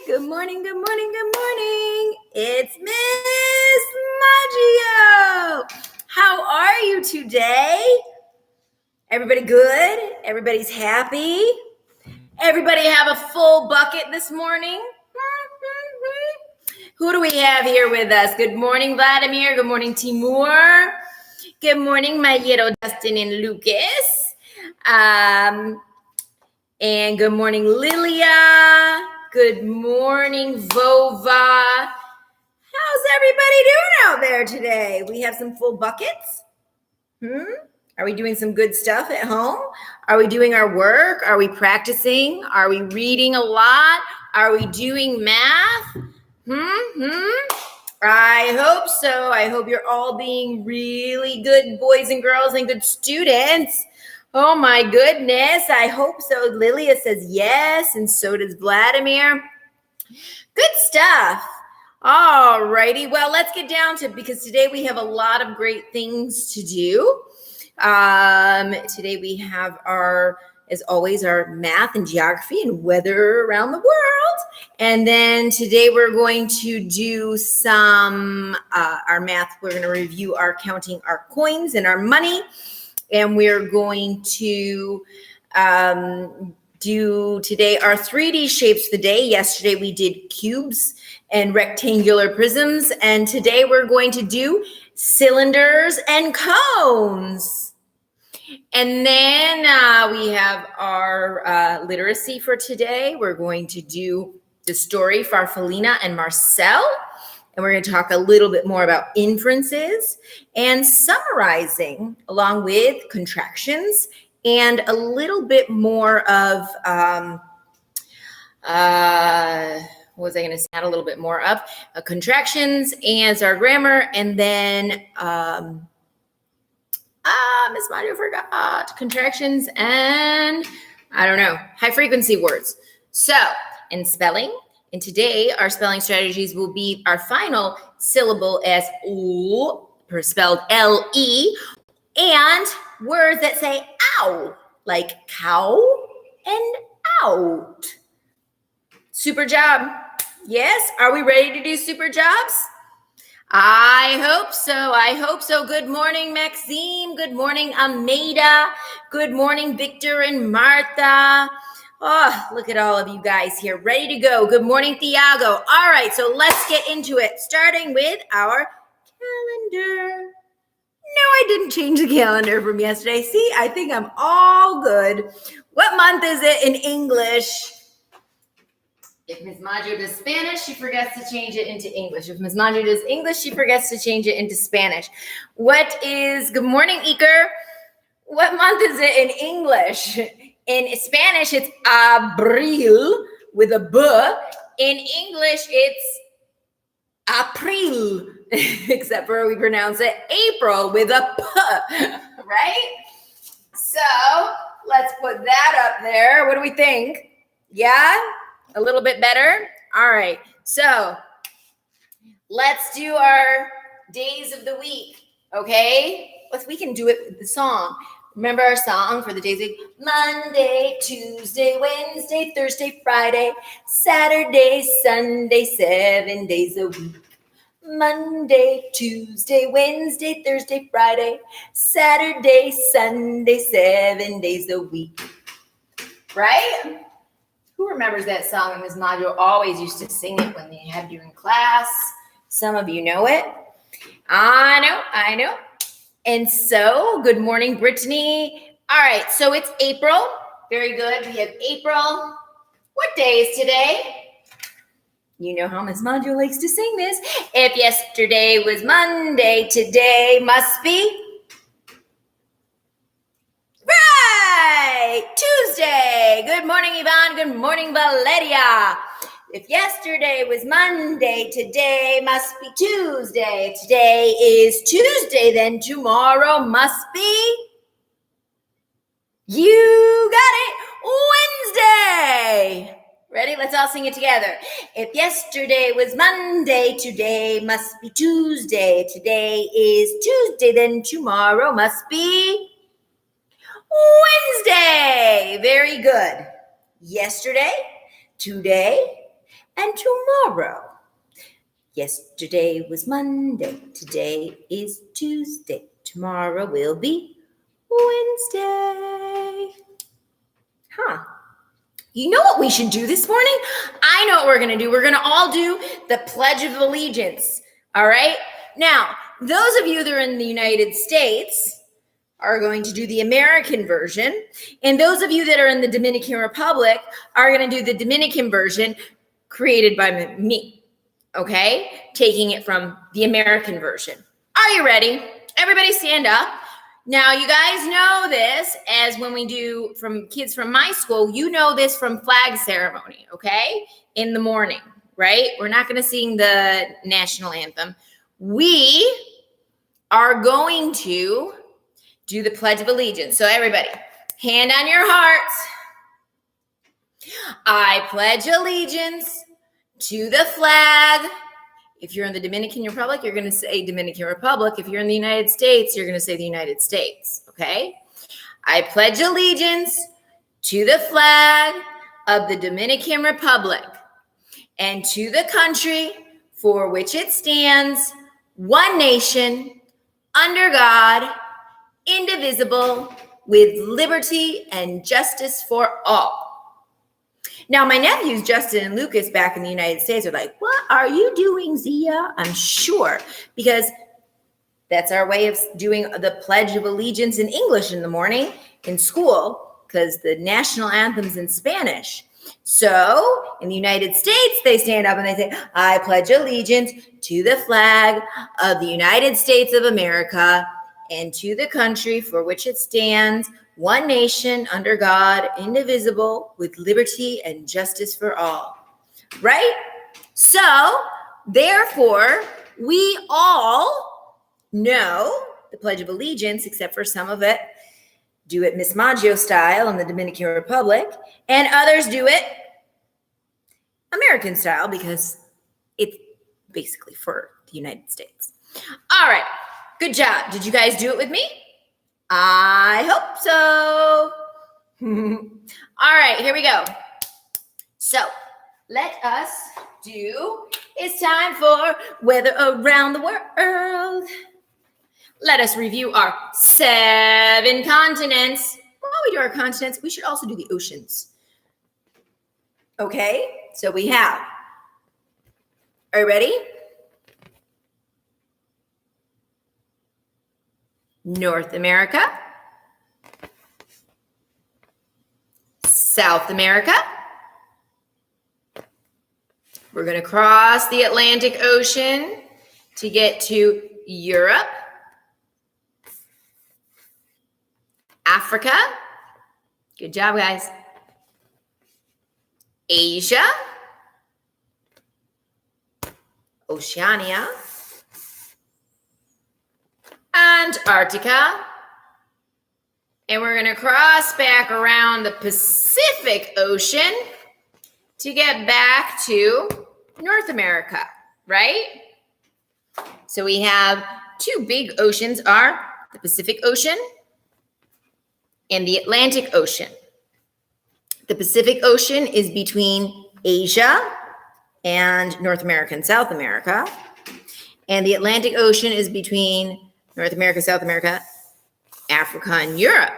Good morning, good morning, good morning. It's Miss Maggio. How are you today? Everybody good? Everybody's happy? Everybody have a full bucket this morning? Who do we have here with us? Good morning, Vladimir. Good morning, Timur. Good morning, my little Dustin and Lucas. And good morning, Lilia. Good morning, Vova. How's everybody doing out there today? We have some full buckets. Are we doing some good stuff at home? Are we doing our work? Are we practicing? Are we reading a lot? Are we doing math? I hope so. I hope you're all being really good boys and girls and good students. Oh my goodness. I hope so. Lilia says yes, and so does Vladimir. Good stuff. All righty. Well, let's get down to, because today we have a lot of great things to do. Today we have as always, our math and geography and weather around the world. And then today we're going to do some, our math. We're going to review our counting our coins and our money. And we're going to do today our 3D shapes of the day. Yesterday we did cubes and rectangular prisms. And today we're going to do cylinders and cones. And then we have our literacy for today. We're going to do the story Farfallina and Marcel. And we're going to talk a little bit more about inferences and summarizing, along with contractions, and a little bit more of, what was I going to say? Add a little bit more of contractions as our grammar, and then, Miss Maggio forgot contractions and, I don't know, high frequency words. So, in spelling. And today, our spelling strategies will be our final syllable as O, spelled L-E, and words that say ow, like cow and out. Super job. Yes? Are we ready to do super jobs? I hope so. I hope so. Good morning, Maxime. Good morning, Ameda. Good morning, Victor and Martha. Oh, look at all of you guys here, ready to go. Good morning, Thiago. All right, so let's get into it, starting with our calendar. No, I didn't change the calendar from yesterday. See, I think I'm all good. What month is it in English? If Ms. Maggio does Spanish, she forgets to change it into English. If Ms. Maggio does English, she forgets to change it into Spanish. Good morning, Iker. What month is it in English? In Spanish, it's abril with a B. In English, it's April, except for we pronounce it April with a P, right? So let's put that up there. What do we think? Yeah? A little bit better? All right. So let's do our days of the week, okay? We can do it with the song. Remember our song for the days of Monday, Tuesday, Wednesday, Thursday, Friday, Saturday, Sunday, 7 days a week. Monday, Tuesday, Wednesday, Thursday, Friday, Saturday, Sunday, 7 days a week. Right? Who remembers that song? And Ms. Maggio always used to sing it when they had you in class. Some of you know it. I know. And so, good morning, Brittany. All right, so it's April. Very good. We have April. What day is today? You know how Ms. Maggio likes to sing this. If yesterday was Monday, today must be right. Tuesday. Good morning, Yvonne. Good morning, Valeria. If yesterday was Monday, today must be Tuesday. Today is Tuesday, then tomorrow must be, you got it, Wednesday. Ready? Let's all sing it together. If yesterday was Monday, today must be Tuesday. Today is Tuesday, then tomorrow must be Wednesday. Very good. Yesterday, today, and tomorrow. Yesterday was Monday. Today is Tuesday. Tomorrow will be Wednesday. Huh. You know what we should do this morning? I know what we're going to do. We're going to all do the Pledge of Allegiance. All right? Now, those of you that are in the United States are going to do the American version. And those of you that are in the Dominican Republic are going to do the Dominican version created by me. Okay? Taking it from the American version. Are you ready? Everybody stand up. Now, you guys know this as when we do from kids from my school, you know this from flag ceremony, okay? In the morning, right? We're not going to sing the national anthem. We are going to do the Pledge of Allegiance. So everybody, hand on your hearts. I pledge allegiance to the flag. If you're in the Dominican Republic, you're going to say Dominican Republic. If you're in the United States, you're going to say the United States, okay? I pledge allegiance to the flag of the Dominican Republic and to the country for which it stands, one nation, under God, indivisible, with liberty and justice for all. Now, my nephews, Justin and Lucas, back in the United States are like, what are you doing, Zia? I'm sure, because that's our way of doing the Pledge of Allegiance in English in the morning in school, because the national anthem's in Spanish. So in the United States, they stand up and they say, I pledge allegiance to the flag of the United States of America and to the country for which it stands, one nation under God, indivisible, with liberty and justice for all. Right? So, therefore, we all know the Pledge of Allegiance, except for some of it do it Miss Maggio style in the Dominican Republic, and others do it American style because it's basically for the United States. All right. Good job. Did you guys do it with me? I hope so. All right, here we go. So let us do, it's time for Weather Around the World. Let us review our 7 continents. While we do our continents, we should also do the oceans. Okay, so we have, are you ready? North America, South America. We're going to cross the Atlantic Ocean to get to Europe, Africa. Good job, guys. Asia, Oceania, Antarctica, and we're going to cross back around the Pacific Ocean to get back to North America, right? So we have 2 big oceans are the Pacific Ocean and the Atlantic Ocean. The Pacific Ocean is between Asia and North America and South America, and the Atlantic Ocean is between North America, South America, Africa, and Europe,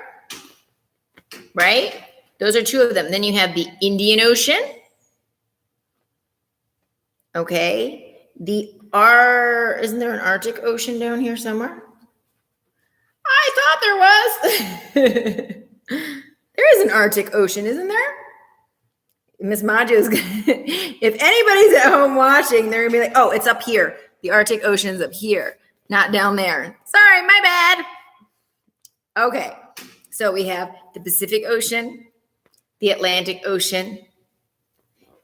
right? Those are 2 of them. Then you have the Indian Ocean. Okay. Isn't there an Arctic Ocean down here somewhere? I thought there was. There is an Arctic Ocean, isn't there? Miss Maggio's, if anybody's at home watching, they're going to be like, oh, it's up here. The Arctic Ocean's up here. Not down there. Sorry, my bad. Okay, so we have the Pacific Ocean, the Atlantic Ocean,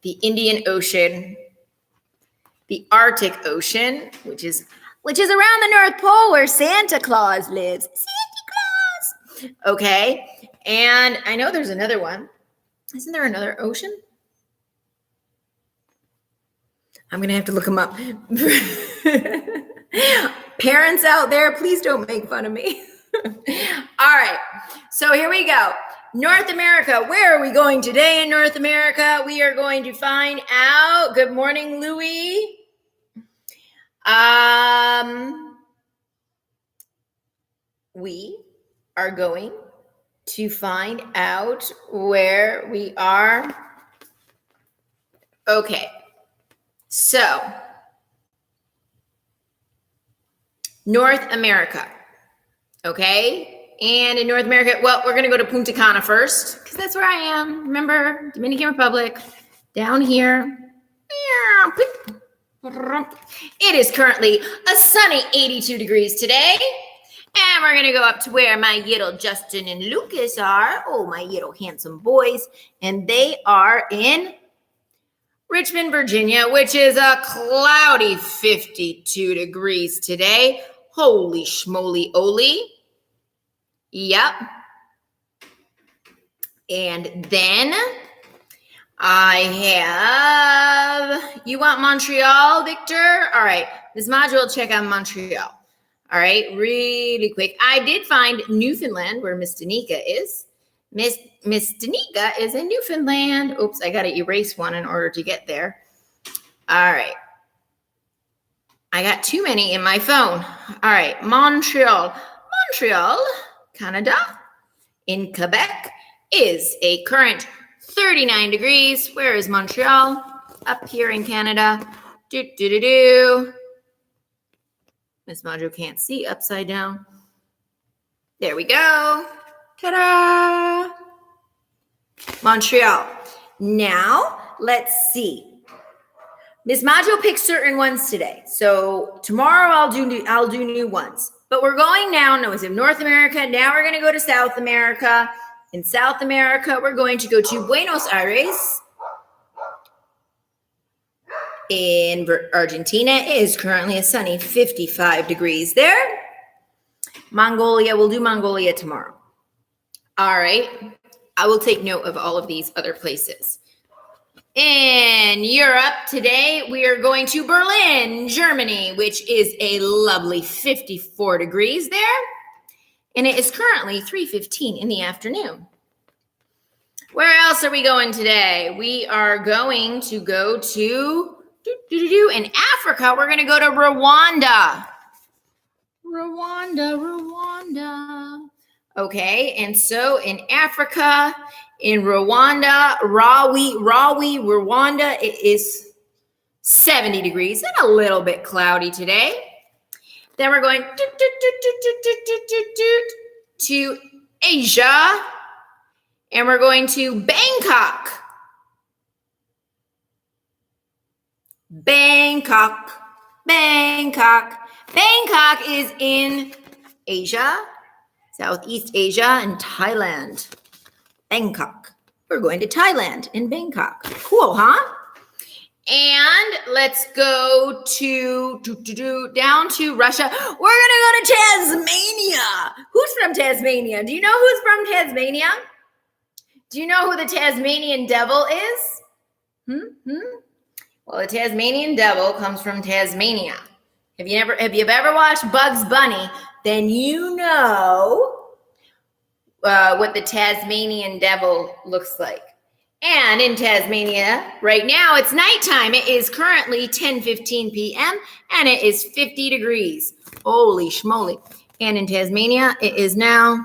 the Indian Ocean, the Arctic Ocean, which is around the North Pole where Santa Claus lives. Santa Claus. Okay, and I know there's another one. Isn't there another ocean? I'm going to have to look them up. Parents out there, please don't make fun of me. All right. So here we go. North America. Where are we going today in North America? We are going to find out. Good morning, Louie. We are going to find out where we are. Okay. So, North America. Okay. And in North America, well, we're going to go to Punta Cana first because that's where I am. Remember, Dominican Republic, down here. It is currently a sunny 82 degrees today. And we're going to go up to where my little Justin and Lucas are. Oh, my little handsome boys. And they are in Richmond, Virginia, which is a cloudy 52 degrees today. Holy schmoly oli. Yep. And then I have, you want Montreal, Victor? All right. Ms. Maggio will check on Montreal. All right. Really quick. I did find Newfoundland where Miss Danica is. Miss Danica is in Newfoundland. Oops, I got to erase one in order to get there. All right. I got too many in my phone. All right. Montreal, Canada, in Quebec, is a current 39 degrees. Where is Montreal? Up here in Canada. Miss Maggio can't see upside down. There we go. Ta-da! Montreal. Now, let's see. Miss Maggio picked certain ones today. So tomorrow I'll do new ones. But we're going now. No, it's in North America. Now we're going to go to South America. In South America, we're going to go to Buenos Aires. In Argentina, it is currently a sunny 55 degrees there. Mongolia, we'll do Mongolia tomorrow. All right. I will take note of all of these other places. In Europe today, we are going to Berlin, Germany, which is a lovely 54 degrees there. And it is currently 3:15 in the afternoon. Where else are we going today? We are going to go to, in Africa, we're going to go to Rwanda. Rwanda. Okay, and so in Africa, in Rwanda, Rwanda, it is 70 degrees and a little bit cloudy today. Then we're going to Asia, and we're going to Bangkok. Bangkok is in Asia, Southeast Asia, and Thailand. Bangkok. We're going to Thailand in Bangkok. Cool, huh? And let's go to down to Russia. We're going to go to Tasmania. Who's from Tasmania? Do you know who's from Tasmania? Do you know who the Tasmanian devil is? Well, the Tasmanian devil comes from Tasmania. If you've ever watched Bugs Bunny, then you know what the Tasmanian devil looks like. And in Tasmania, right now, it's nighttime. It is currently 10:15 p.m. and it is 50 degrees. Holy schmoly. And in Tasmania, it is now,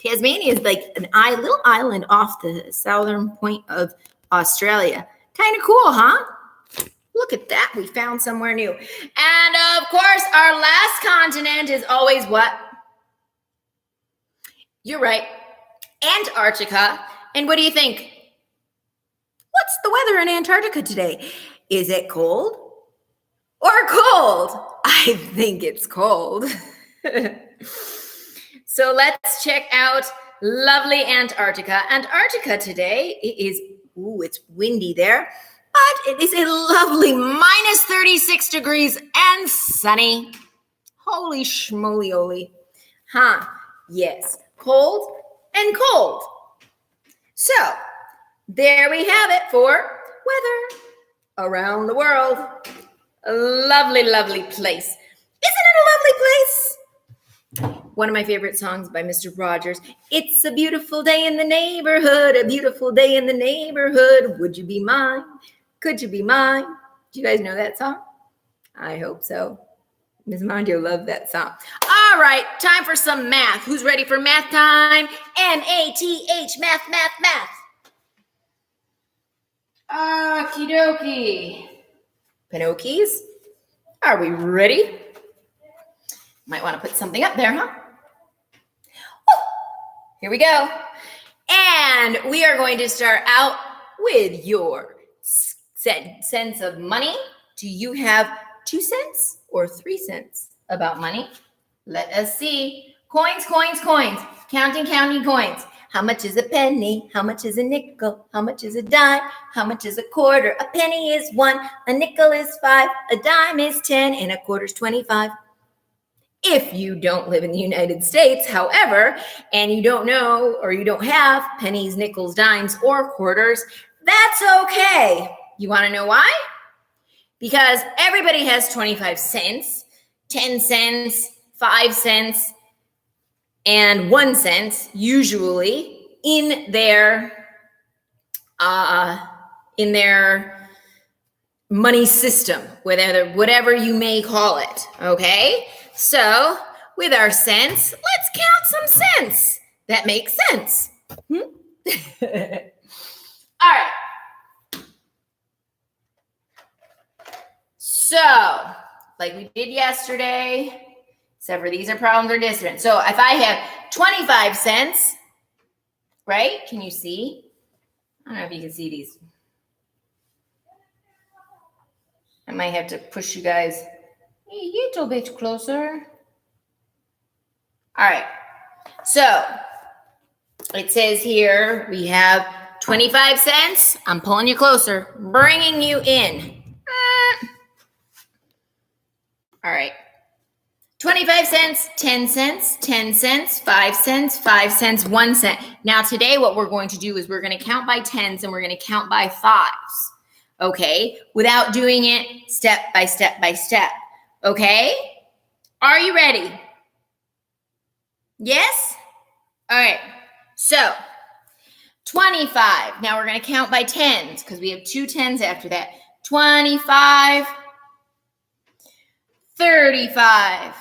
Tasmania is like a little island off the southern point of Australia. Kind of cool, huh? Look at that. We found somewhere new. And of course, our last continent is always what? You're right. Antarctica. And what do you think? What's the weather in Antarctica today? Is it cold or cold? I think it's cold. So let's check out lovely Antarctica. Antarctica today, it's windy there, but it is a lovely minus 36 degrees and sunny. Holy schmoly-oli. Huh? Yes. Cold and cold. So, there we have it for weather around the world. A lovely, lovely place. Isn't it a lovely place? one of my favorite songs by Mr. Rogers. It's a beautiful day in the neighborhood, a beautiful day in the neighborhood. Would you be mine? Could you be mine? Do you guys know that song? I hope so. Ms. Maggio loved that song. All right, time for some math. Who's ready for math time? M-A-T-H, math, math, math. Okie dokie. Pinocchies, are we ready? Might want to put something up there, huh? Woo! Here we go. And we are going to start out with your sense of money. Do you have 2 cents or 3 cents about money? Let us see. Coins, coins, coins. Counting, counting coins. How much is a penny? How much is a nickel? How much is a dime? How much is a quarter? A penny is 1, a nickel is 5, a dime is 10, and a quarter's 25. If you don't live in the United States, however, and you don't know or you don't have pennies, nickels, dimes, or quarters, that's okay. You want to know why? Because everybody has 25 cents, 10 cents, 5 cents, and 1 cent usually in their money system, whatever you may call it. Okay, so with our cents, let's count some cents. That makes sense. All right. So, like we did yesterday. Except for these are problems or different. So if I have 25 cents, right? Can you see? I don't know if you can see these. I might have to push you guys a little bit closer. All right. So it says here we have 25 cents. I'm pulling you closer, bringing you in. All right. 25 cents, 10 cents, 10 cents, 5 cents, 5 cents, 1 cent. Now today what we're going to do is we're going to count by tens and we're going to count by fives, okay? Without doing it step by step by step, okay? Are you ready? Yes? All right, so 25. Now we're going to count by tens because we have 2 tens after that. 25, 35.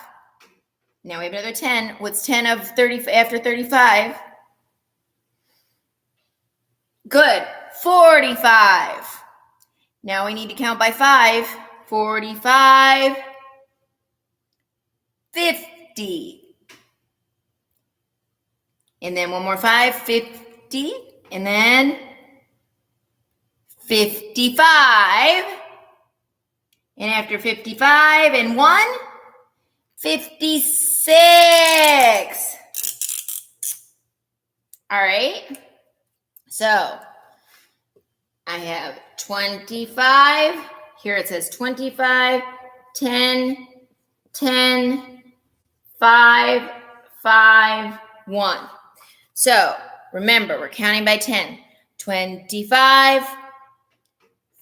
Now we have another 10. What's 10 of 30 after 35? Good. 45. Now we need to count by 5. 45. 50. And then one more 5. 50. And then 55. And after 55 and 1, 56. All right. So I have 25. Here it says 25, 10, 10, 5, 5, 1. So remember, we're counting by 10. 25,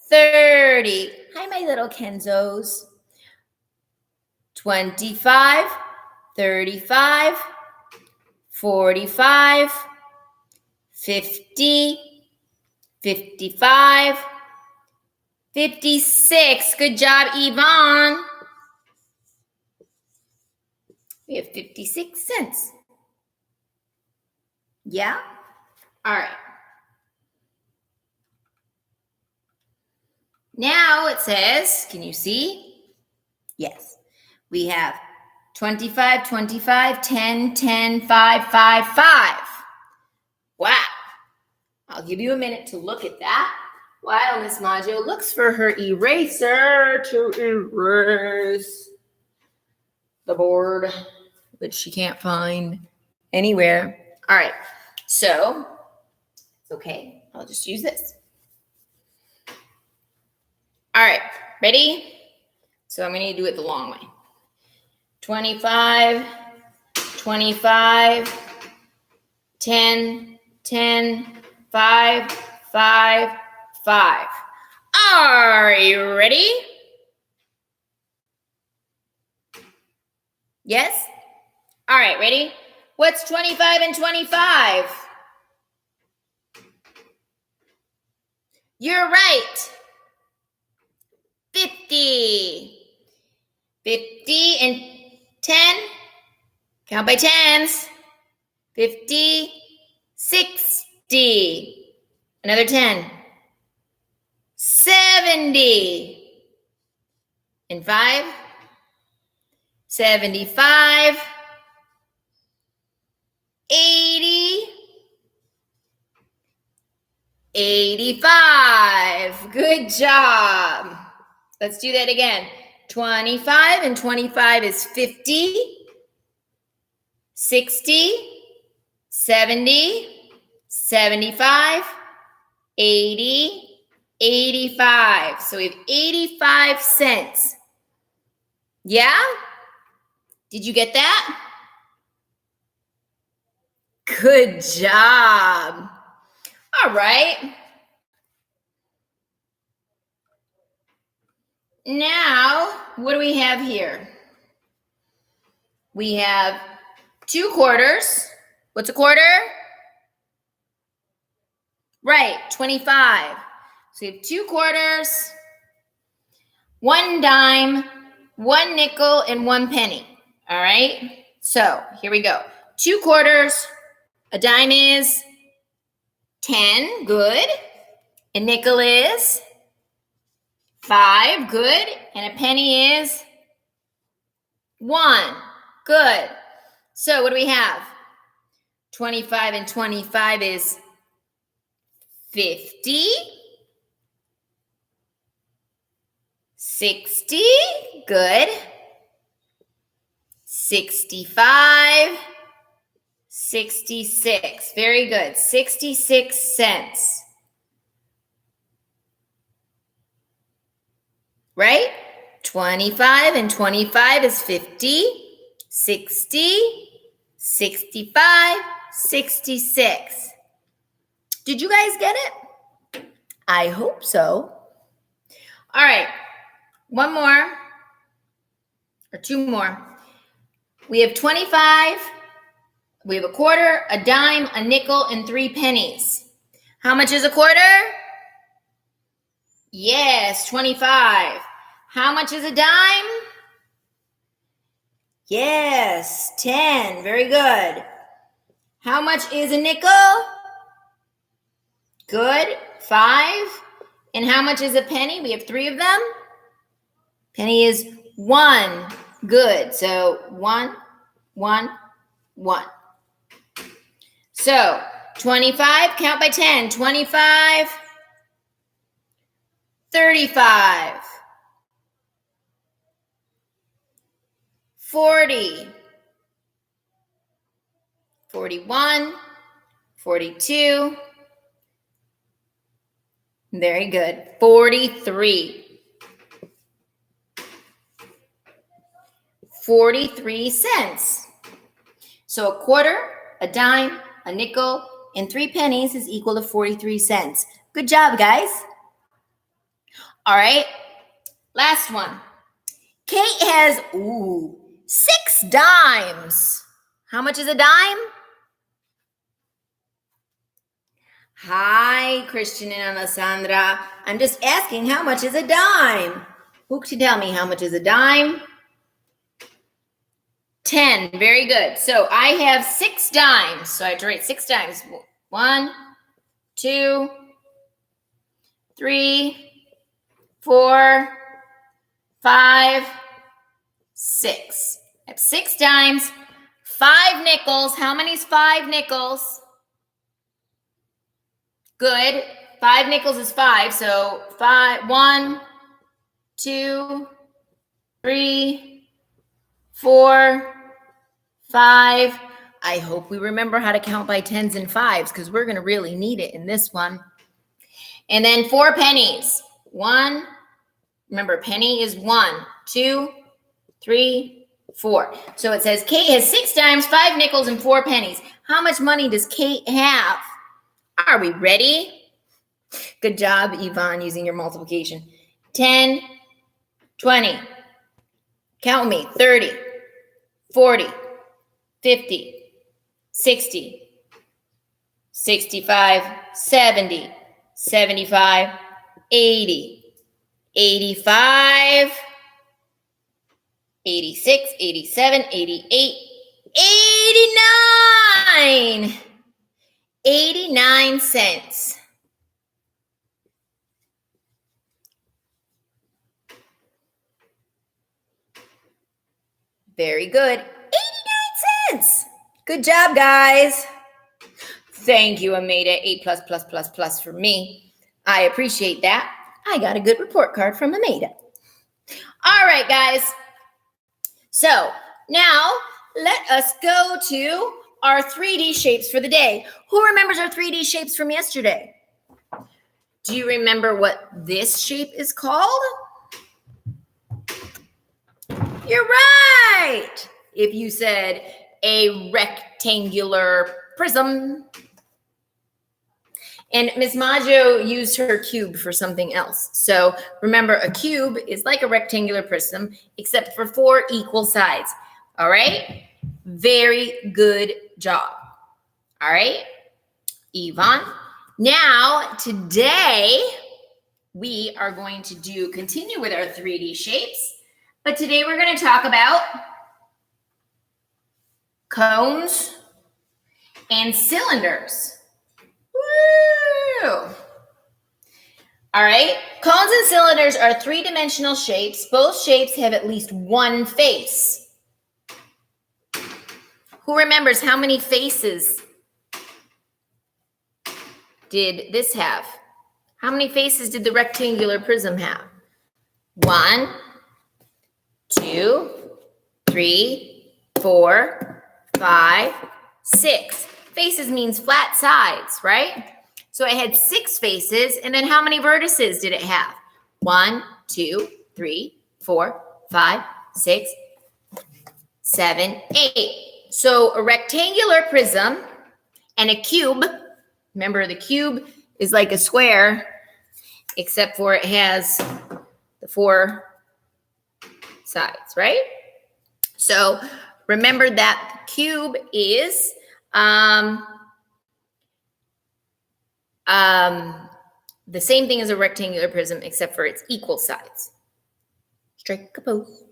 30. Hi, my little Kenzos. 25, 35, 45, 50, 55, 56. Good job, Yvonne. We have 56 cents. Yeah? All right. Now it says, can you see? Yes. We have 25, 25, 10, 10, 5, 5, 5. Wow. I'll give you a minute to look at that while Miss Maggio looks for her eraser to erase the board, which she can't find anywhere. All right. So, it's okay. I'll just use this. All right. Ready? So I'm going to do it the long way. 25, 25, 10, 10, 5, 5, 5. Are you ready? Yes? All right, ready? What's 25 and 25? You're right. 50. 50 and 10. Count by tens. 50, 60. Another 10. 70. And 5. 75. 80. 85. Good job. Let's do that again. 25 and 25 is 50, 60, 70, 75, 80, 85. So we have 85 cents. Yeah? Did you get that? Good job. All right. Now, what do we have here? We have 2 quarters. What's a quarter? Right, 25. So we have 2 quarters, 1 dime, 1 nickel, and 1 penny. All right? So here we go. 2 quarters, a dime is 10, good. A nickel is 5, good. And a penny is 1, good. So what do we have? 25 and 25 is 50, 60, good. 65, 66, very good. 66 cents. Right? 25 and 25 is 50, 60, 65, 66. Did you guys get it? I hope so. All right. 1 more or 2 more. We have 25. We have a quarter, a dime, a nickel, and 3 pennies. How much is a quarter? Yes, 25. How much is a dime? Yes, 10. Very good. How much is a nickel? Good, 5. And how much is a penny? We have 3 of them. Penny is 1. Good. So 1, 1, 1. So 25, count by 10. 25, 35, 40, 41, 42. Very good. 43. 43 cents. So a quarter, a dime, a nickel, and 3 pennies is equal to 43 cents. Good job, guys. All right. Last one. Kate has, 6 dimes. How much is a dime? Hi, Christian and Alessandra. I'm just asking, how much is a dime? Who can tell me how much is a dime? 10. Very good. So I have 6 dimes. So I have to write 6 dimes. 1, 2, 3, 4, 5, 6. I have 6 dimes, 5 nickels. How many is 5 nickels? Good. 5 nickels is 5. So 5, 1, 2, 3, 4, 5. I hope we remember how to count by 10s and 5s because we're going to really need it in this one. And then 4 pennies. 1. Remember, penny is 1, 2, 3, 4. So it says Kate has 6 dimes, 5 nickels, and 4 pennies. How much money does Kate have? Are we ready? Good job, Yvonne, using your multiplication. 10, 20. Count with me. 30, 40, 50, 60, 65, 70, 75, 80, 85, 86, 87, 88, 89. 89 cents. Very good. 89 cents. Good job, guys. Thank you, Ameda. A++++ for me. I appreciate that. I got a good report card from Ameda. All right, guys. So now let us go to our 3D shapes for the day. Who remembers our 3D shapes from yesterday? Do you remember what this shape is called? You're right. If you said a rectangular prism. And Miss Maggio used her cube for something else. So remember, a cube is like a rectangular prism, except for 4 equal sides. All right? Very good job. All right, Yvonne. Now, today, we are going to continue with our 3D shapes. But today, we're going to talk about cones and cylinders. Woo! All right, cones and cylinders are 3-dimensional shapes. Both shapes have at least one face. Who remembers how many faces did this have? How many faces did the rectangular prism have? 1, 2, 3, 4, 5, 6. Faces means flat sides, right? So it had 6 faces, and then how many vertices did it have? 1, 2, 3, 4, 5, 6, 7, 8. So a rectangular prism and a cube, remember the cube is like a square, except for it has the 4 sides, right? So remember that the cube is the same thing as a rectangular prism, except for its equal sides. Strike a pose.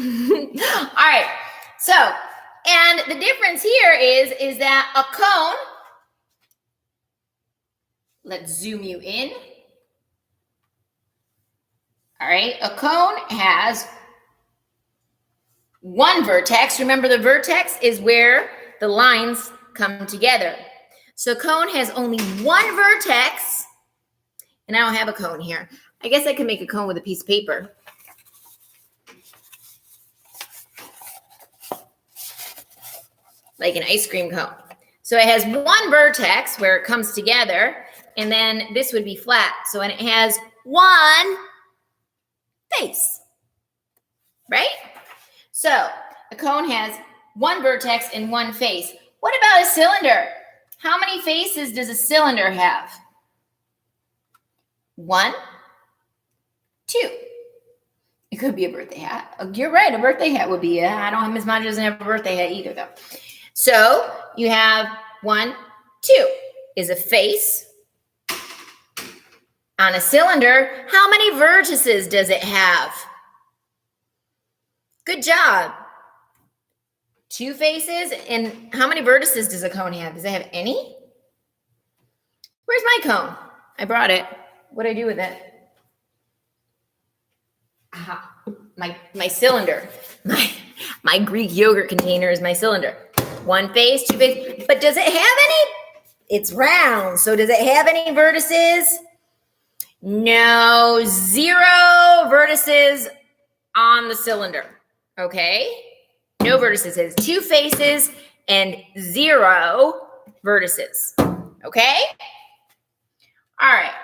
All right, so, and the difference here is that a cone, let's zoom you in. All right, a cone has one vertex. Remember, the vertex is where the lines come together. So cone has only one vertex, and I don't have a cone here. I guess I could make a cone with a piece of paper. Like an ice cream cone. So it has one vertex where it comes together, and then this would be flat. So and it has one face, right? So a cone has one vertex and one face. What about a cylinder? How many faces does a cylinder have? 1, 2. It could be a birthday hat. You're right, a birthday hat would be. I don't have, Miss Maggio doesn't have a birthday hat either, though. So you have 1, 2 is a face. On a cylinder, how many vertices does it have? Good job. 2 faces. And how many vertices does a cone have? Does it have any? Where's my cone? I brought it. What do I do with it? Aha, my cylinder. My Greek yogurt container is my cylinder. 1 face, 2 faces. But does it have any? It's round. So does it have any vertices? No, 0 vertices on the cylinder. Okay? No vertices. It has 2 faces and 0 vertices. Okay? All right.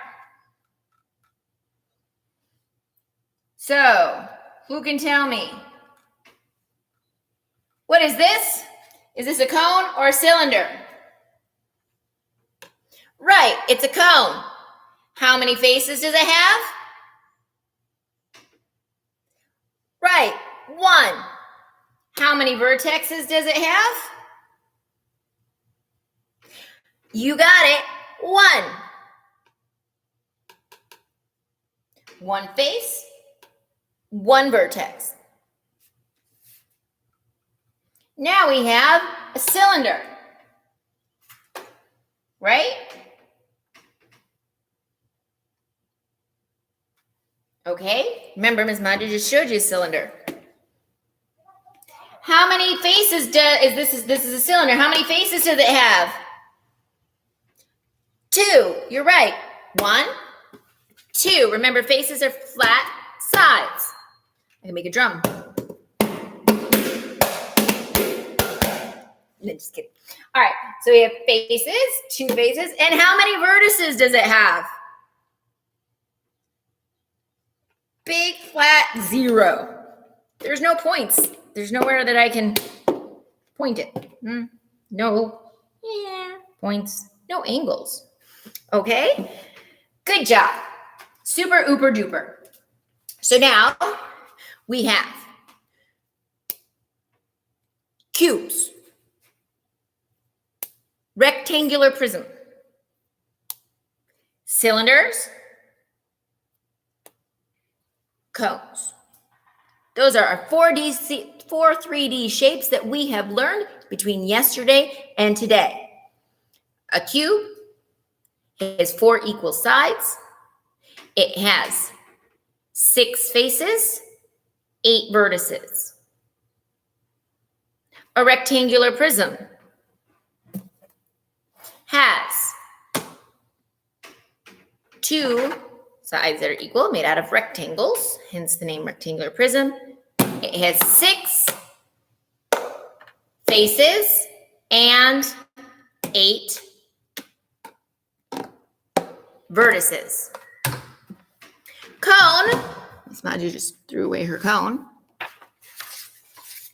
So, who can tell me? What is this? Is this a cone or a cylinder? Right, it's a cone. How many faces does it have? Right, 1. How many vertexes does it have? You got it. 1. One face, 1 vertex. Now we have a cylinder, right? Okay, remember Ms. Maggio just showed you a cylinder. How many faces this is a cylinder? How many faces does it have? 2, you're right. 1, 2. Remember, faces are flat sides. I can make a drum. No, just kidding. All right, so we have faces, 2 faces. And how many vertices does it have? Big flat 0. There's no points. There's nowhere that I can point it. No. Yeah. Points. No angles. Okay. Good job. Super ooper duper. So now we have cubes, rectangular prism, cylinders, cones. Those are our 4 3D shapes that we have learned between yesterday and today. A cube has 4 equal sides. It has 6 faces, 8 vertices. A rectangular prism has 2 sides that are equal, made out of rectangles, hence the name rectangular prism. It has 6 faces and 8 vertices. Cone, Miss Maggio just threw away her cone,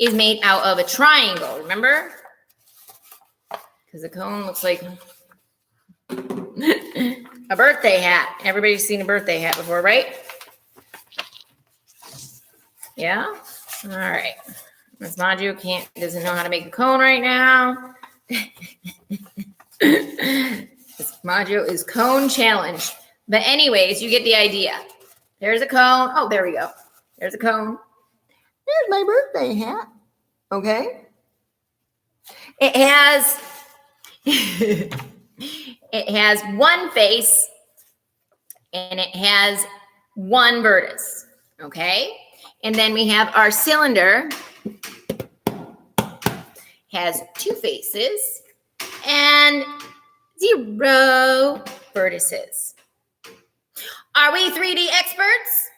is made out of a triangle, remember? Because the cone looks like a birthday hat. Everybody's seen a birthday hat before, right? Yeah? All right. Miss Maggio doesn't know how to make a cone right now. Miss Maggio is cone challenged. But anyways, you get the idea. There's a cone. Oh, there we go. There's a cone. There's my birthday hat. Okay. It has 1 face and it has 1 vertex. Okay. And then we have our cylinder, has 2 faces and 0 vertices. Are we 3D experts?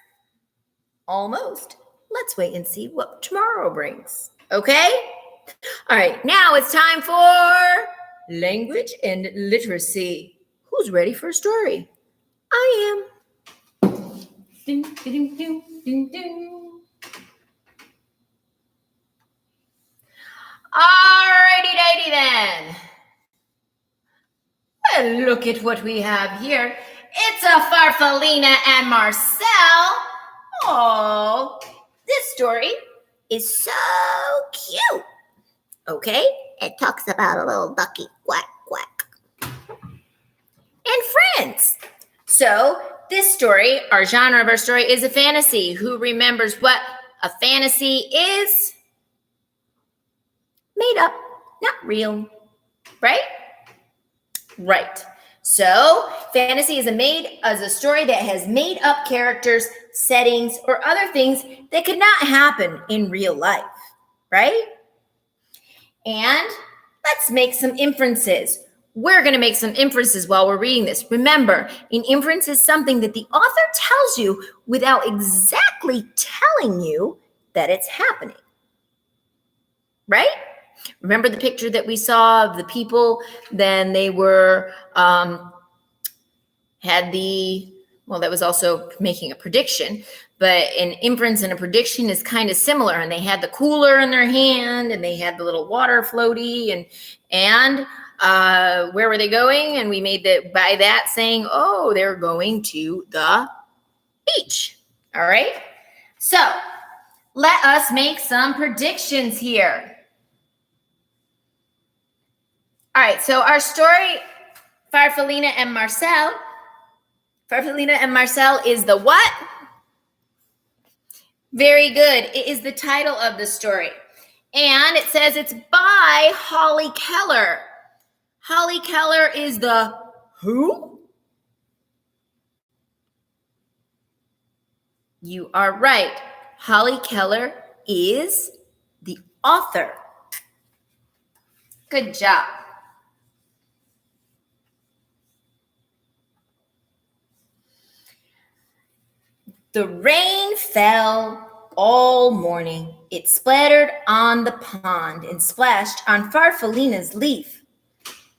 Almost. Let's wait and see what tomorrow brings. Okay? All right, now it's time for language and literacy. Who's ready for a story? I am. Ding, ding, ding, ding, ding. Alrighty, dighty then. Well, look at what we have here. It's a Farfallina and Marcel. Oh, this story is so cute. Okay, it talks about a little ducky, quack, quack, and friends. So this story, our genre of our story is a fantasy. Who remembers what a fantasy is? Made up, not real, right? Right. So fantasy is a story that has made up characters, settings, or other things that could not happen in real life, right? And let's make some inferences. We're going to make some inferences while we're reading this. Remember, an inference is something that the author tells you without exactly telling you that it's happening, right? Remember the picture that we saw of the people? Then they were, that was also making a prediction, but an inference and a prediction is kind of similar. And they had the cooler in their hand and they had the little water floaty and where were they going? And we made by that saying, oh, they're going to the beach. All right. So Let us make some predictions here. All right, so our story, Farfallina and Marcel. Farfallina and Marcel is the what? Very good. It is the title of the story. And it says it's by Holly Keller. Holly Keller is the who? You are right. Holly Keller is the author. Good job. The rain fell all morning. It splattered on the pond and splashed on Farfallina's leaf.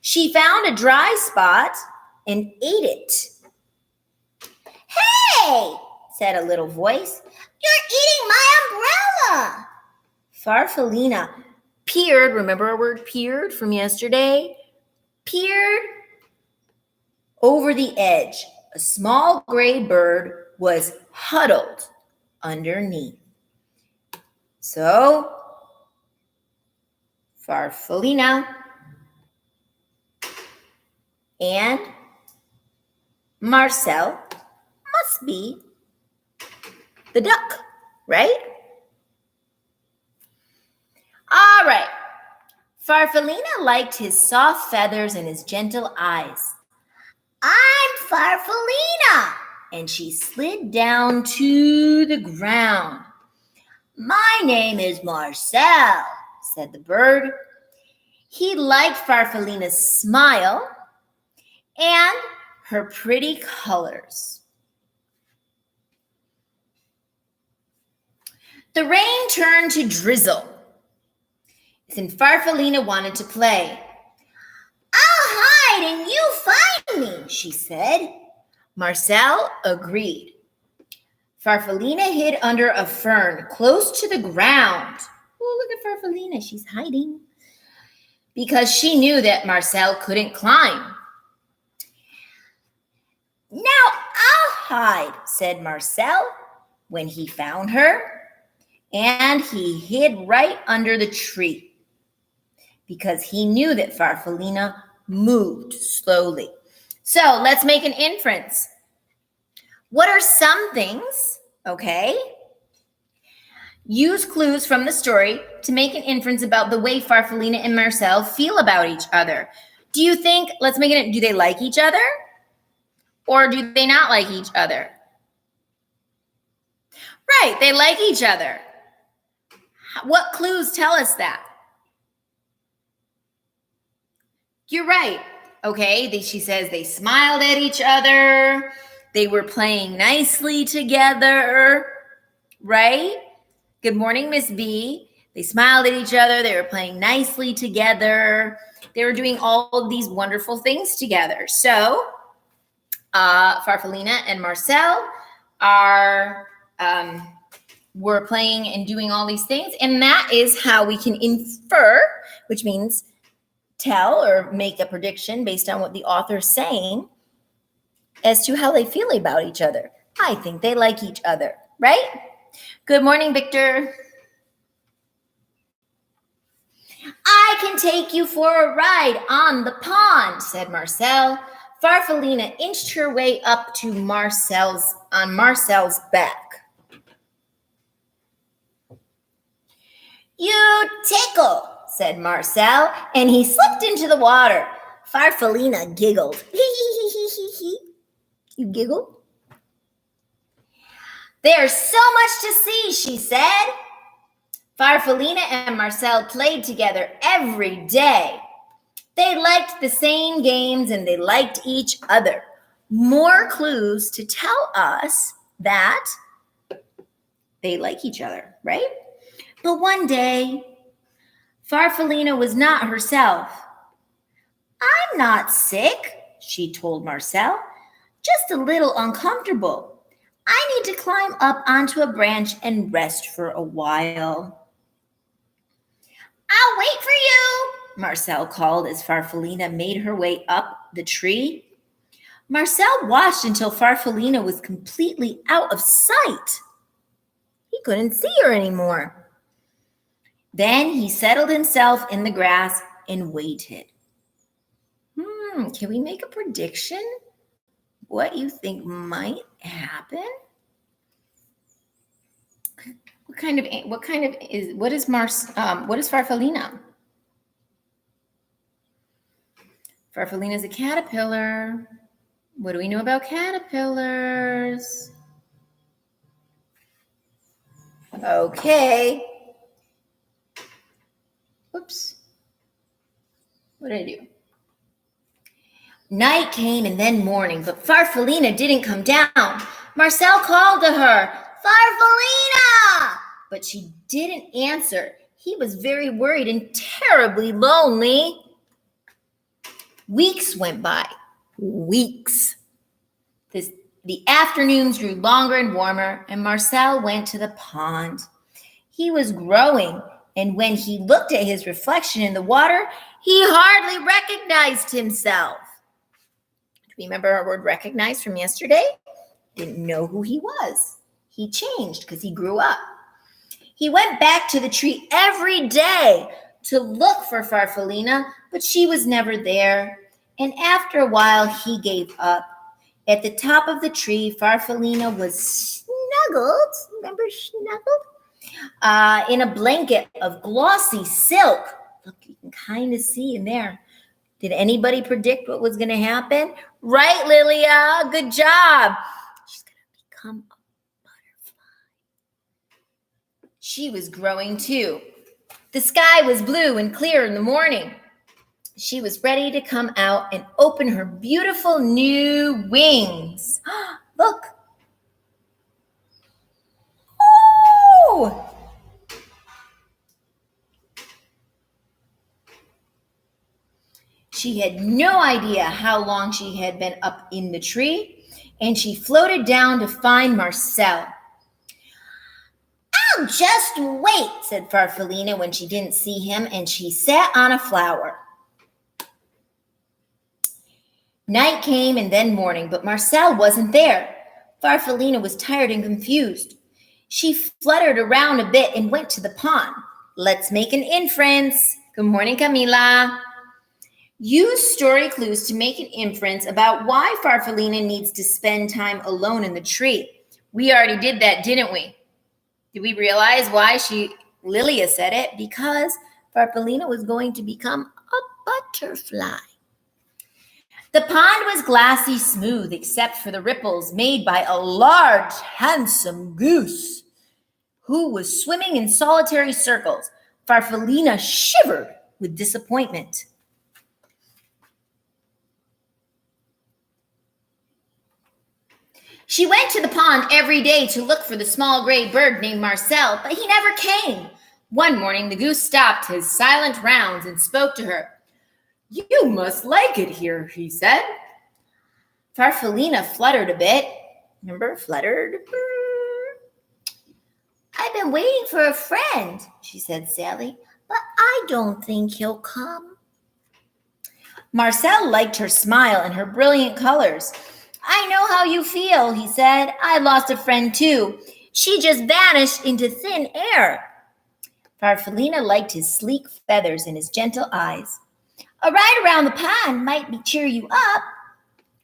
She found a dry spot and ate it. "Hey," said a little voice, "you're eating my umbrella." Farfallina peered, remember our word peered from yesterday? Peered over the edge. A small gray bird was huddled underneath. So, Farfallina and Marcel must be the duck, right? All right. Farfallina liked his soft feathers and his gentle eyes. "I'm Farfallina," and she slid down to the ground. "My name is Marcel," said the bird. He liked Farfallina's smile and her pretty colors. The rain turned to drizzle, and Farfallina wanted to play. "I'll hide and you find me," she said. Marcel agreed. Farfallina hid under a fern close to the ground. Oh, look at Farfallina, she's hiding. Because she knew that Marcel couldn't climb. "Now I'll hide," said Marcel when he found her. And he hid right under the tree because he knew that Farfallina moved slowly. So let's make an inference. What are some things, okay? Use clues from the story to make an inference about the way Farfallina and Marcel feel about each other. Do you think, let's make it, do they like each other? Or do they not like each other? Right, they like each other. What clues tell us that? You're right. Okay, she says they smiled at each other. They were playing nicely together, right? Good morning, Miss B. They smiled at each other. They were playing nicely together. They were doing all of these wonderful things together. So, Farfallina and Marcel are were playing and doing all these things. And that is how we can infer, which means tell or make a prediction based on what the author is saying as to how they feel about each other. I think they like each other, right? Good morning, Victor. "I can take you for a ride on the pond," said Marcel. Farfallina inched her way up to Marcel's back. "You tickle," said Marcel, and he slipped into the water. Farfallina giggled. You giggle? "There's so much to see," she said. Farfallina and Marcel played together every day. They liked the same games and they liked each other. More clues to tell us that they like each other, right? But one day, Farfallina was not herself. "I'm not sick," she told Marcel, "just a little uncomfortable. I need to climb up onto a branch and rest for a while." "I'll wait for you," Marcel called as Farfallina made her way up the tree. Marcel watched until Farfallina was completely out of sight. He couldn't see her anymore. Then he settled himself in the grass and waited. Can we make a prediction? What you think might happen? What is Farfallina? Farfallina is a caterpillar. What do we know about caterpillars? Okay. Oops. What did I do? Night came and then morning, but Farfallina didn't come down. Marcel called to her, Farfallina! But she didn't answer. He was very worried and terribly lonely. Weeks went by. Weeks. The afternoons grew longer and warmer, and Marcel went to the pond. He was growing, and when he looked at his reflection in the water, he hardly recognized himself. Do you remember our word recognize from yesterday? Didn't know who he was. He changed because he grew up. He went back to the tree every day to look for Farfallina, but she was never there. And after a while, he gave up. At the top of the tree, Farfallina was snuggled. Remember snuggled? In a blanket of glossy silk. Look, you can kind of see in there. Did anybody predict what was going to happen? Right, Lilia. Good job. She's going to become a butterfly. She was growing too. The sky was blue and clear in the morning. She was ready to come out and open her beautiful new wings. Look. Oh! She had no idea how long she had been up in the tree, and she floated down to find Marcel. I'll just wait, said Farfallina when she didn't see him, and she sat on a flower. Night came and then morning, but Marcel wasn't there. Farfallina was tired and confused. She fluttered around a bit and went to the pond. Let's make an inference. Good morning, Camila. Use story clues to make an inference about why Farfallina needs to spend time alone in the tree. We already did that, didn't we? Did we realize why Lilia said it? Because Farfallina was going to become a butterfly. The pond was glassy smooth except for the ripples made by a large, handsome goose who was swimming in solitary circles. Farfallina shivered with disappointment. She went to the pond every day to look for the small gray bird named Marcel, but he never came. One morning, the goose stopped his silent rounds and spoke to her. You must like it here, he said. Farfallina fluttered a bit. Remember, fluttered? I've been waiting for a friend, she said sadly, but I don't think he'll come. Marcel liked her smile and her brilliant colors. I know how you feel, he said. I lost a friend too. She just vanished into thin air. Farfallina liked his sleek feathers and his gentle eyes. A ride around the pond might cheer you up,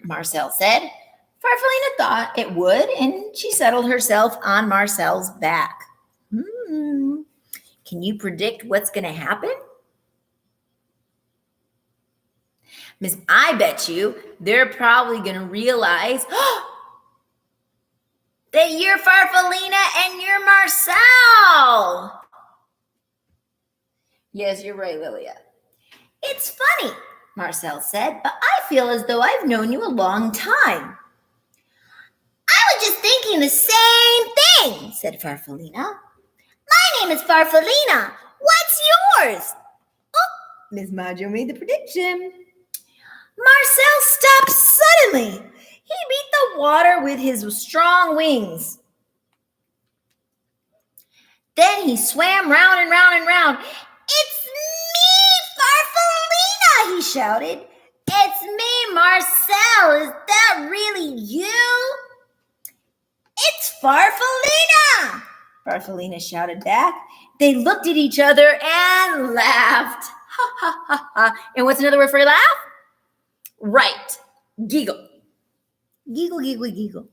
Marcel said. Farfallina thought it would, and she settled herself on Marcel's back. Can you predict what's going to happen? Miss, I bet you they're probably going to realize that you're Farfallina and you're Marcel. Yes, you're right, Lilia. It's funny, Marcel said, but I feel as though I've known you a long time. I was just thinking the same thing, said Farfallina. My name is Farfallina. What's yours? Oh, Miss Maggio made the prediction. Marcel stopped suddenly. He beat the water with his strong wings. Then he swam round and round and round. It's me, Farfallina, he shouted. It's me, Marcel. Is that really you? It's Farfallina. Farfallina shouted back. They looked at each other and laughed. Ha, ha, ha, ha. And what's another word for laugh? Right. Giggle. Giggle, giggle, giggle.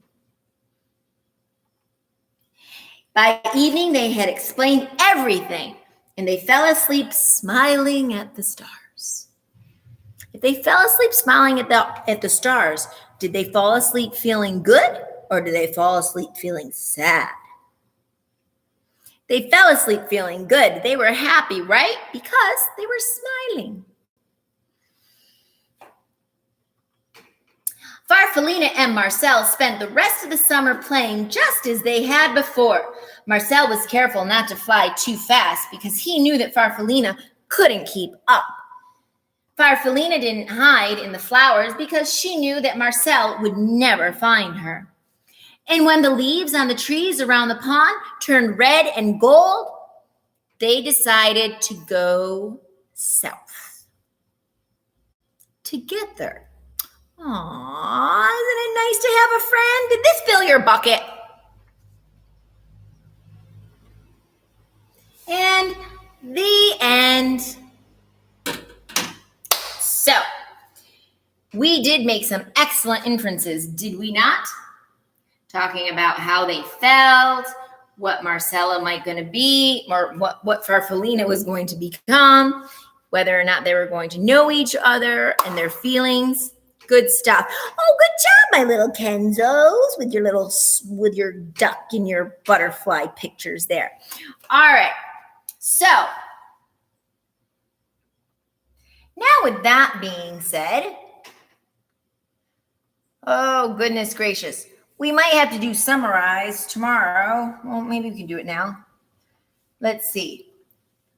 By evening, they had explained everything, and they fell asleep smiling at the stars. If they fell asleep smiling at the stars, did they fall asleep feeling good, or did they fall asleep feeling sad? They fell asleep feeling good. They were happy, right? Because they were smiling. Farfallina and Marcel spent the rest of the summer playing just as they had before. Marcel was careful not to fly too fast because he knew that Farfallina couldn't keep up. Farfallina didn't hide in the flowers because she knew that Marcel would never find her. And when the leaves on the trees around the pond turned red and gold, they decided to go south together. Aw, isn't it nice to have a friend? Did this fill your bucket? And the end. So, we did make some excellent inferences, did we not? Talking about how they felt, what Marcella might going to be, or what Farfallina was going to become, whether or not they were going to know each other and their feelings. Good stuff. Oh, good job, my little Kenzos, with your duck and your butterfly pictures there. All right. So, now with that being said, oh, goodness gracious. We might have to do summarize tomorrow. Well, maybe we can do it now. Let's see.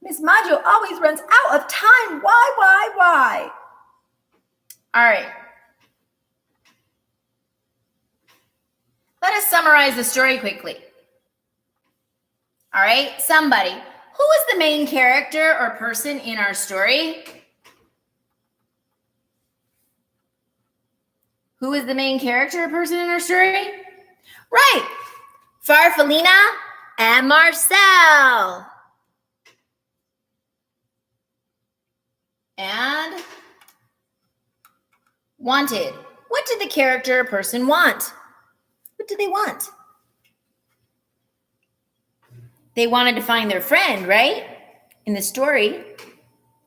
Miss Maggio always runs out of time. Why? All right. Let us summarize the story quickly. All right, somebody. Who is the main character or person in our story? Who is the main character or person in our story? Right, Farfallina and Marcel. And wanted. What did the character or person want? What did they want? They wanted to find their friend, right? In the story.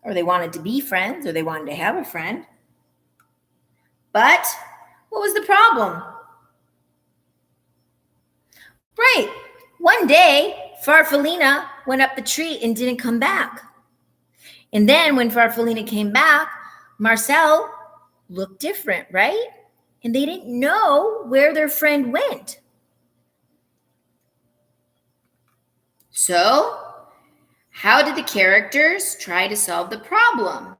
Or they wanted to be friends, or they wanted to have a friend. But what was the problem? Right. One day, Farfallina went up the tree and didn't come back. And then when Farfallina came back, Marcel looked different, right? And they didn't know where their friend went. So, how did the characters try to solve the problem?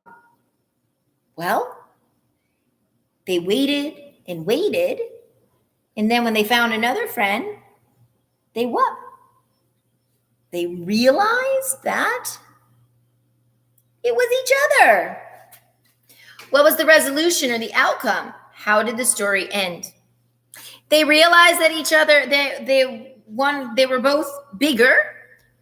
Well, they waited and waited, and then when they found another friend, they what? They realized that it was each other. What was the resolution or the outcome? How did the story end? They realized that each other, they were both bigger,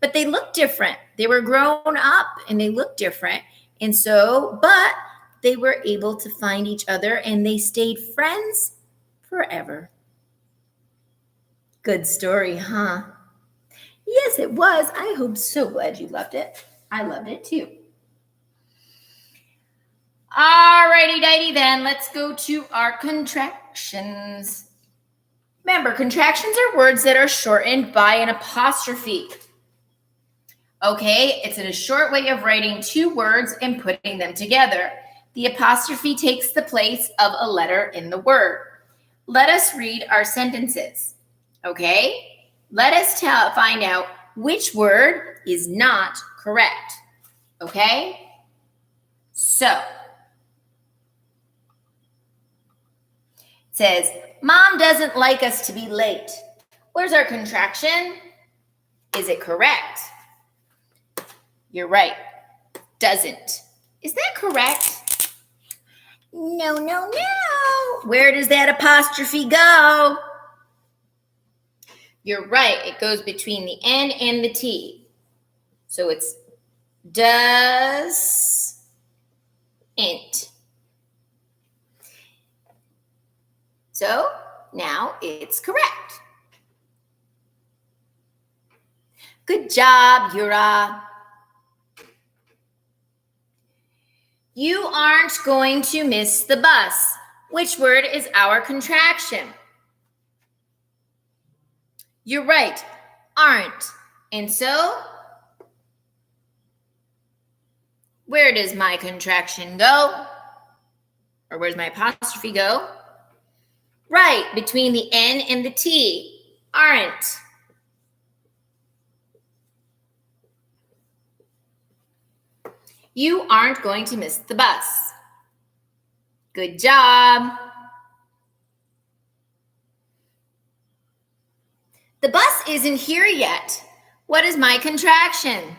but they looked different. They were grown up and they looked different. And so, but they were able to find each other and they stayed friends forever. Good story, huh? Yes, it was. I hope so glad you loved it. I loved it too. Alrighty, dighty then, let's go to our contractions. Remember, contractions are words that are shortened by an apostrophe. Okay, it's a short way of writing two words and putting them together. The apostrophe takes the place of a letter in the word. Let us read our sentences. Okay, let us find out which word is not correct. Okay, so it says, Mom doesn't like us to be late. Where's our contraction? Is it correct? You're right. Doesn't. Is that correct? No. Where does that apostrophe go? You're right. It goes between the N and the T. So it's does int. So now it's correct. Good job, Yura. You aren't going to miss the bus. Which word is our contraction? You're right, aren't. And so, where does my contraction go? Or where's my apostrophe go? Right, between the N and the T. Aren't. You aren't going to miss the bus. Good job. The bus isn't here yet. What is my contraction?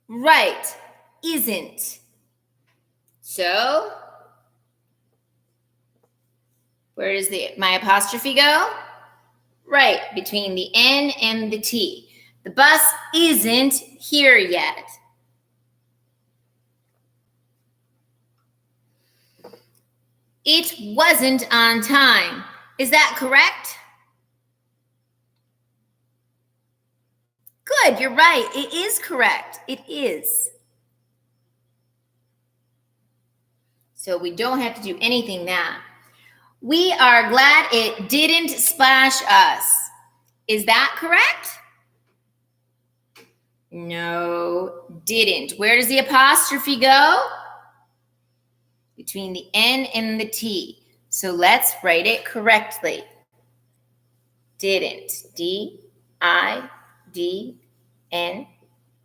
Right, isn't. So, where does my apostrophe go? Right, between the N and the T. The bus isn't here yet. It wasn't on time. Is that correct? Good, you're right. It is correct. It is. So we don't have to do anything now. We are glad it didn't splash us. Is that correct? No, didn't. Where does the apostrophe go? Between the N and the T. So let's write it correctly. Didn't. D-I-D-N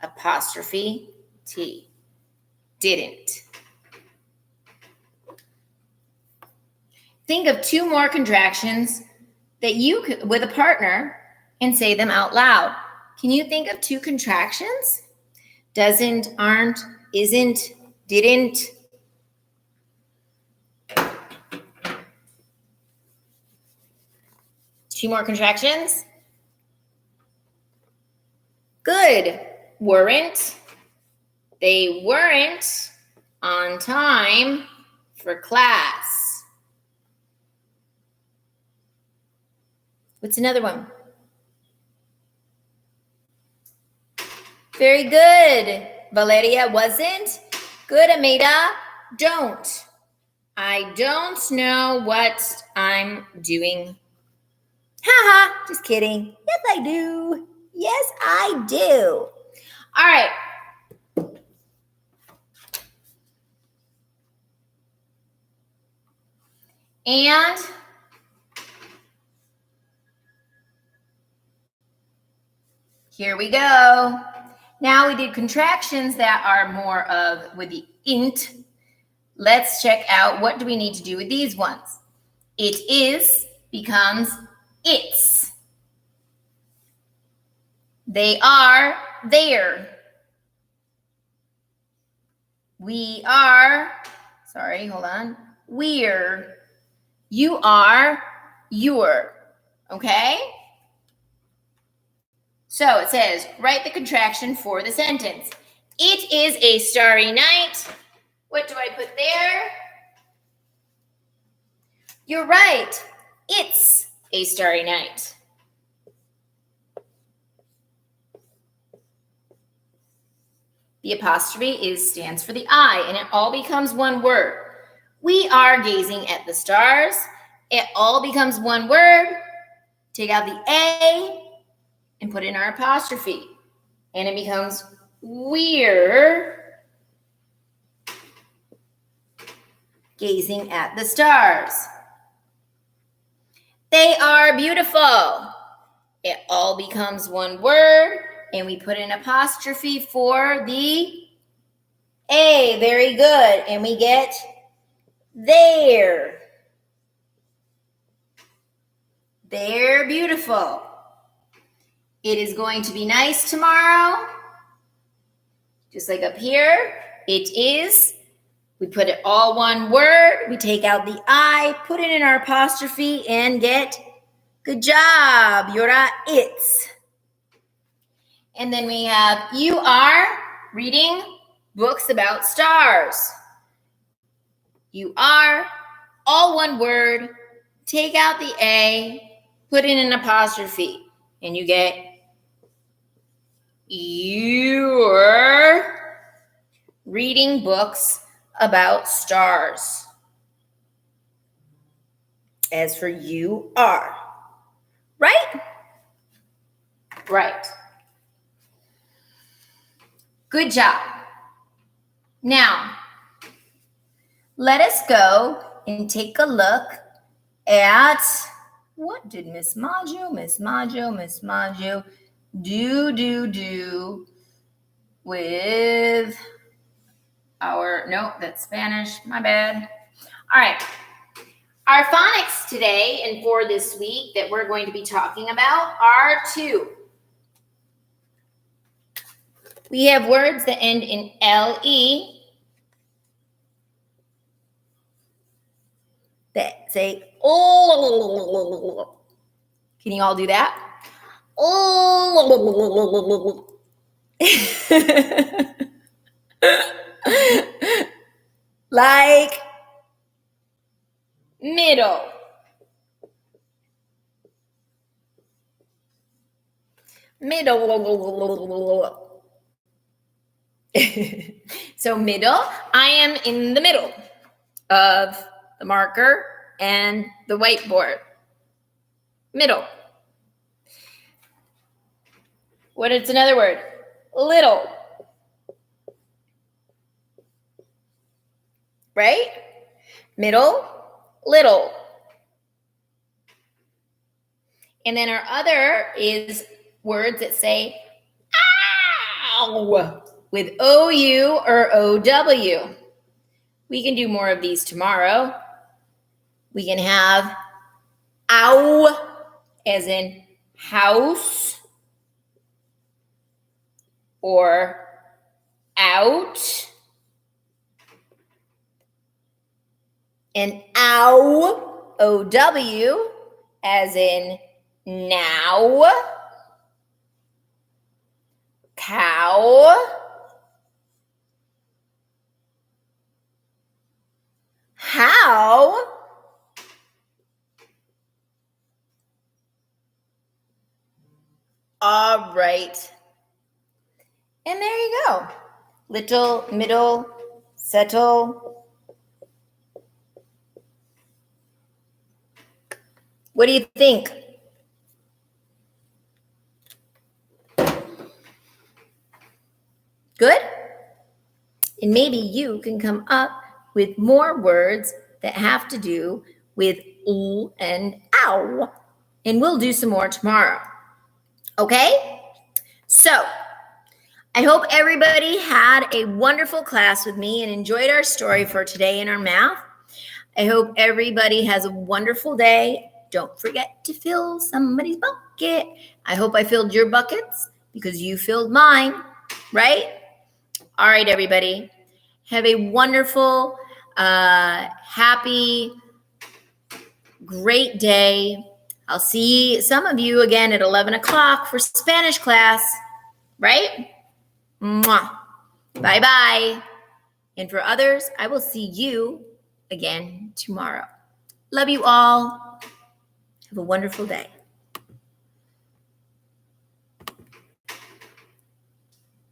apostrophe T. Didn't. Think of two more contractions that you could, with a partner, and say them out loud. Can you think of two contractions? Doesn't, aren't, isn't, didn't. Two more contractions. Good. Weren't. They weren't on time for class. What's another one? Very good. Valeria, wasn't. Good, Amida. Don't. I don't know what I'm doing. Haha, just kidding. Yes, I do. Yes, I do. All right. And here we go. Now we did contractions that are more of with the int. Let's check out what do we need to do with these ones. It is becomes it's. They are there. We are, sorry, hold on. We're. You are, you're. Okay? So it says, write the contraction for the sentence. It is a starry night. What do I put there? You're right. It's a starry night. The apostrophe stands for the I, and it all becomes one word. We are gazing at the stars. It all becomes one word. Take out the A and put in our apostrophe. And it becomes we're gazing at the stars. They are beautiful. It all becomes one word. And we put an apostrophe for the A. Very good. And we get there. They're beautiful. It is going to be nice tomorrow. Just like up here. It is. We put it all one word. We take out the I, put it in our apostrophe, and get good job. You're it's. And then we have you are reading books about stars. You are, all one word. Take out the A, put in an apostrophe, and you get you're reading books about stars. As for you are. Right? Right. Good job. Now, let us go and take a look at what did Miss Maggio do with our, no, that's Spanish, my bad. All right. Our phonics today and for this week that we're going to be talking about are two. We have words that end in LE that say, oh. Can you all do that? Oh. Like middle. Middle. So middle, I am in the middle of the marker and the whiteboard. Middle. What is another word? Little. Right? Middle, little. And then our other is words that say ow with OU or OW. We can do more of these tomorrow. We can have ow as in house or out. And ow, OW, as in now. Cow. How. All right. And there you go. Little, middle, settle. What do you think? Good? And maybe you can come up with more words that have to do with ooh and ow. And we'll do some more tomorrow. Okay? So, I hope everybody had a wonderful class with me and enjoyed our story for today in our math. I hope everybody has a wonderful day. Don't forget to fill somebody's bucket. I hope I filled your buckets because you filled mine, right? All right, everybody. Have a wonderful, happy, great day. I'll see some of you again at 11 o'clock for Spanish class, right? Mwah. Bye-bye. And for others, I will see you again tomorrow. Love you all. Have a wonderful day.